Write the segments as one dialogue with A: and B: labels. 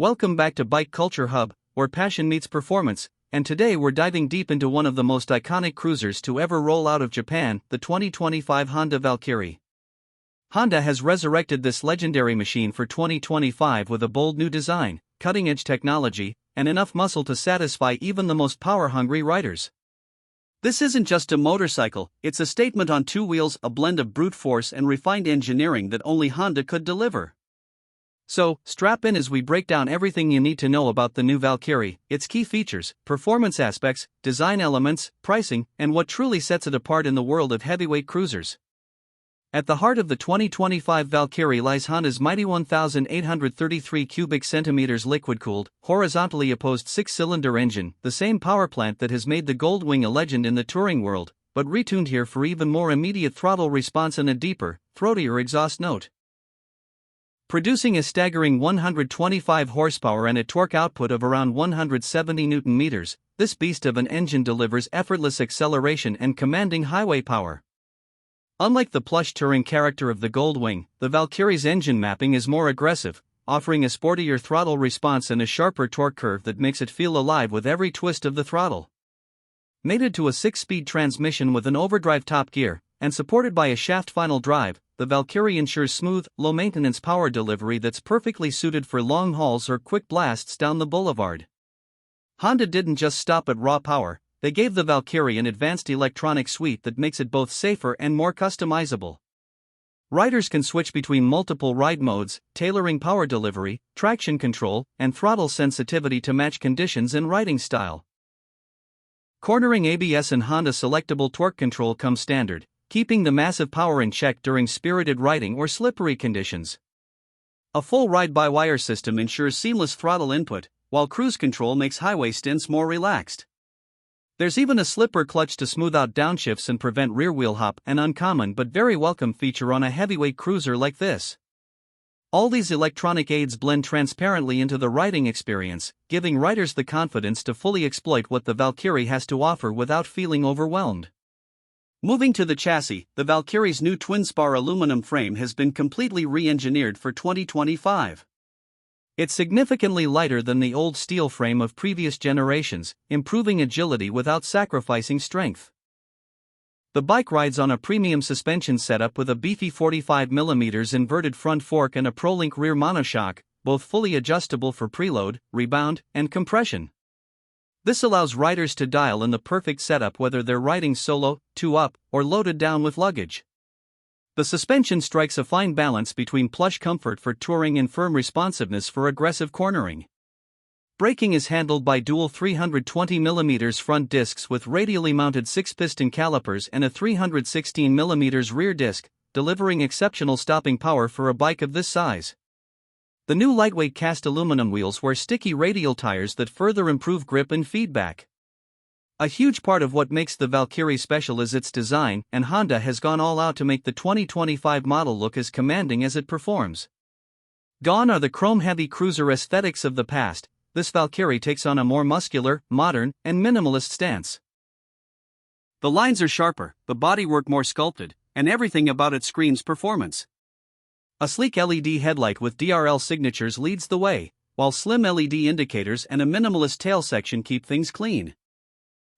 A: Welcome back to Bike Culture Hub, where passion meets performance, and today we're diving deep into one of the most iconic cruisers to ever roll out of Japan, the 2025 Honda Valkyrie. Honda has resurrected this legendary machine for 2025 with a bold new design, cutting-edge technology, and enough muscle to satisfy even the most power-hungry riders. This isn't just a motorcycle, it's a statement on two wheels, a blend of brute force and refined engineering that only Honda could deliver. So, strap in as we break down everything you need to know about the new Valkyrie, its key features, performance aspects, design elements, pricing, and what truly sets it apart in the world of heavyweight cruisers. At the heart of the 2025 Valkyrie lies Honda's mighty 1,833 cubic centimeters liquid-cooled, horizontally opposed six-cylinder engine, the same power plant that has made the Goldwing a legend in the touring world, but retuned here for even more immediate throttle response and a deeper, throatier exhaust note. Producing a staggering 125 horsepower and a torque output of around 170 Nm, this beast of an engine delivers effortless acceleration and commanding highway power. Unlike the plush touring character of the Goldwing, the Valkyrie's engine mapping is more aggressive, offering a sportier throttle response and a sharper torque curve that makes it feel alive with every twist of the throttle. Mated to a 6-speed transmission with an overdrive top gear, and supported by a shaft final drive, the Valkyrie ensures smooth, low-maintenance power delivery that's perfectly suited for long hauls or quick blasts down the boulevard. Honda didn't just stop at raw power, they gave the Valkyrie an advanced electronic suite that makes it both safer and more customizable. Riders can switch between multiple ride modes, tailoring power delivery, traction control, and throttle sensitivity to match conditions and riding style. Cornering ABS and Honda selectable torque control come standard, keeping the massive power in check during spirited riding or slippery conditions. A full ride-by-wire system ensures seamless throttle input, while cruise control makes highway stints more relaxed. There's even a slipper clutch to smooth out downshifts and prevent rear-wheel hop, an uncommon but very welcome feature on a heavyweight cruiser like this. All these electronic aids blend transparently into the riding experience, giving riders the confidence to fully exploit what the Valkyrie has to offer without feeling overwhelmed. Moving to the chassis, the Valkyrie's new twin-spar aluminum frame has been completely re-engineered for 2025. It's significantly lighter than the old steel frame of previous generations, improving agility without sacrificing strength. The bike rides on a premium suspension setup with a beefy 45mm inverted front fork and a ProLink rear monoshock, both fully adjustable for preload, rebound, and compression. This allows riders to dial in the perfect setup whether they're riding solo, two-up, or loaded down with luggage. The suspension strikes a fine balance between plush comfort for touring and firm responsiveness for aggressive cornering. Braking is handled by dual 320mm front discs with radially mounted 6-piston calipers and a 316mm rear disc, delivering exceptional stopping power for a bike of this size. The new lightweight cast aluminum wheels wear sticky radial tires that further improve grip and feedback. A huge part of what makes the Valkyrie special is its design, and Honda has gone all out to make the 2025 model look as commanding as it performs. Gone are the chrome-heavy cruiser aesthetics of the past. This Valkyrie takes on a more muscular, modern, and minimalist stance. The lines are sharper, the bodywork more sculpted, and everything about it screams performance. A sleek LED headlight with DRL signatures leads the way, while slim LED indicators and a minimalist tail section keep things clean.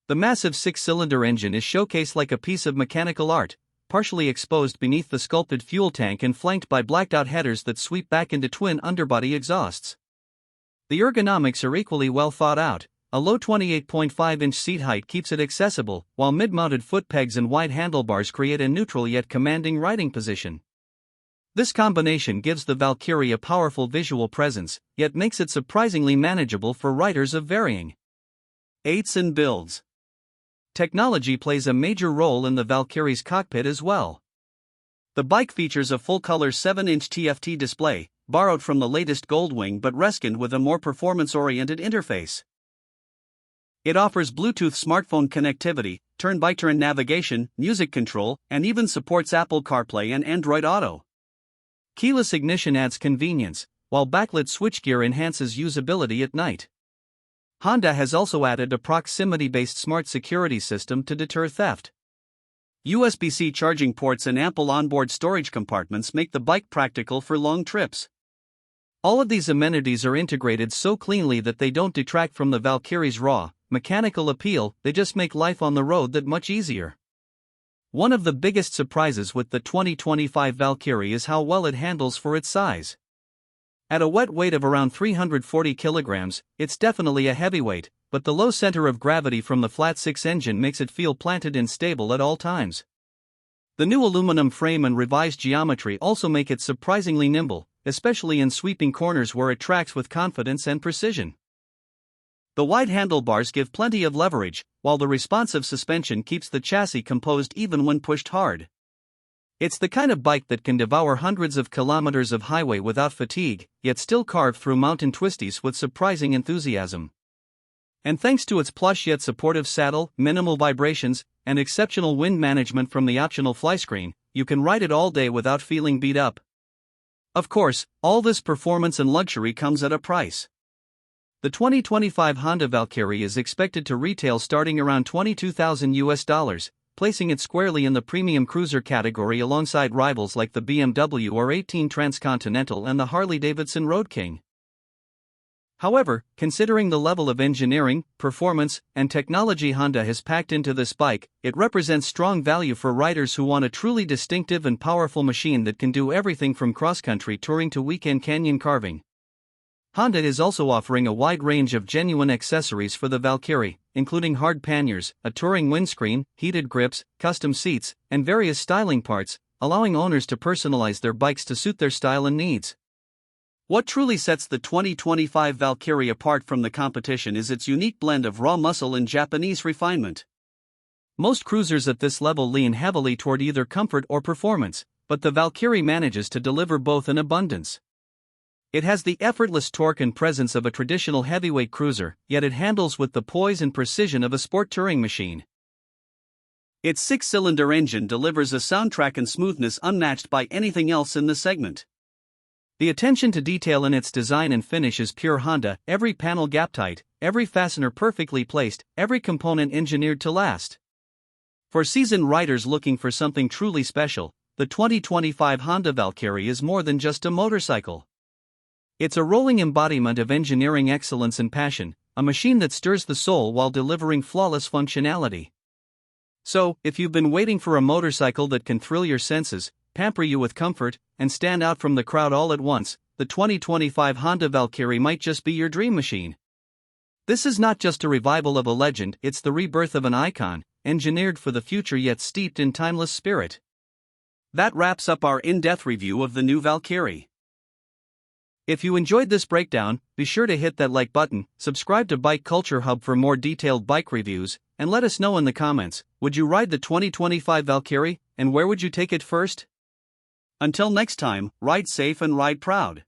A: The massive 6-cylinder engine is showcased like a piece of mechanical art, partially exposed beneath the sculpted fuel tank and flanked by blacked-out headers that sweep back into twin underbody exhausts. The ergonomics are equally well thought out. A low 28.5-inch seat height keeps it accessible, while mid-mounted foot pegs and wide handlebars create a neutral yet commanding riding position. This combination gives the Valkyrie a powerful visual presence, yet makes it surprisingly manageable for riders of varying heights and builds. Technology plays a major role in the Valkyrie's cockpit as well. The bike features a full-color 7-inch TFT display, borrowed from the latest Goldwing but reskined with a more performance-oriented interface. It offers Bluetooth smartphone connectivity, turn-by-turn navigation, music control, and even supports Apple CarPlay and Android Auto. Keyless ignition adds convenience, while backlit switchgear enhances usability at night. Honda has also added a proximity-based smart security system to deter theft. USB-C charging ports and ample onboard storage compartments make the bike practical for long trips. All of these amenities are integrated so cleanly that they don't detract from the Valkyrie's raw, mechanical appeal, they just make life on the road that much easier. One of the biggest surprises with the 2025 Valkyrie is how well it handles for its size. At a wet weight of around 340 kilograms, it's definitely a heavyweight, but the low center of gravity from the flat-six engine makes it feel planted and stable at all times. The new aluminum frame and revised geometry also make it surprisingly nimble, especially in sweeping corners where it tracks with confidence and precision. The wide handlebars give plenty of leverage, while the responsive suspension keeps the chassis composed even when pushed hard. It's the kind of bike that can devour hundreds of kilometers of highway without fatigue, yet still carve through mountain twisties with surprising enthusiasm. And thanks to its plush yet supportive saddle, minimal vibrations, and exceptional wind management from the optional flyscreen, you can ride it all day without feeling beat up. Of course, all this performance and luxury comes at a price. The 2025 Honda Valkyrie is expected to retail starting around $22,000, placing it squarely in the premium cruiser category alongside rivals like the BMW R18 Transcontinental and the Harley-Davidson Road King. However, considering the level of engineering, performance, and technology Honda has packed into this bike, it represents strong value for riders who want a truly distinctive and powerful machine that can do everything from cross-country touring to weekend canyon carving. Honda is also offering a wide range of genuine accessories for the Valkyrie, including hard panniers, a touring windscreen, heated grips, custom seats, and various styling parts, allowing owners to personalize their bikes to suit their style and needs. What truly sets the 2025 Valkyrie apart from the competition is its unique blend of raw muscle and Japanese refinement. Most cruisers at this level lean heavily toward either comfort or performance, but the Valkyrie manages to deliver both in abundance. It has the effortless torque and presence of a traditional heavyweight cruiser, yet it handles with the poise and precision of a sport touring machine. Its six-cylinder engine delivers a soundtrack and smoothness unmatched by anything else in the segment. The attention to detail in its design and finish is pure Honda, every panel gap-tight, every fastener perfectly placed, every component engineered to last. For seasoned riders looking for something truly special, the 2025 Honda Valkyrie is more than just a motorcycle. It's a rolling embodiment of engineering excellence and passion, a machine that stirs the soul while delivering flawless functionality. So, if you've been waiting for a motorcycle that can thrill your senses, pamper you with comfort, and stand out from the crowd all at once, the 2025 Honda Valkyrie might just be your dream machine. This is not just a revival of a legend, it's the rebirth of an icon, engineered for the future yet steeped in timeless spirit. That wraps up our in-depth review of the new Valkyrie. If you enjoyed this breakdown, be sure to hit that like button, subscribe to Bike Culture Hub for more detailed bike reviews, and let us know in the comments, would you ride the 2025 Valkyrie, and where would you take it first? Until next time, ride safe and ride proud.